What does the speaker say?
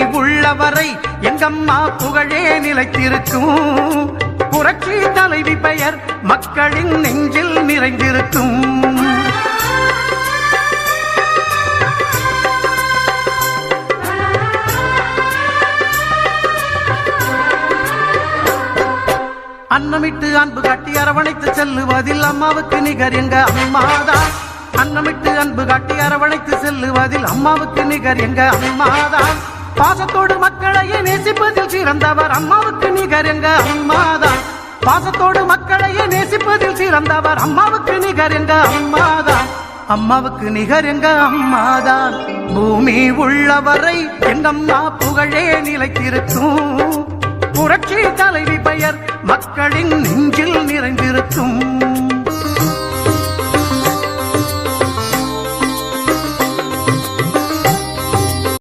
உள்ளவரை எங்கம்மா புகழே நிலைத்திருக்கும். புரட்சி தலைவி பெயர் மக்களின் நெஞ்சில் நிறைந்திருக்கும். அன்னமிட்டு அன்பு காட்டி அரவணைத்து செல்லுவதில் அம்மாவுக்கு நிகர் எங்க அம்மாதான். அன்னமிட்டு அன்பு காட்டி அரவணைத்து செல்லுவதில் அம்மாவுக்கு நிகர் எங்க அம்மாதான். பாசத்தோடு மக்களையே நேசிப்பதில் சிறந்தவர் அம்மாவுக்கு நிகர் எங்க அம்மாதான். பாசத்தோடு மக்களையே நேசிப்பதில் சிறந்தவர் அம்மாவுக்கு நிகர் எங்க அம்மாதான். அம்மாவுக்கு நிகர் எங்க அம்மாதான். பூமி உள்ளவரை எங்கம்மா புகழே நிலைத்திருக்கும். புரட்சி தலைவி பெயர் மக்களின் நெஞ்சில் நிறைந்திருக்கும்.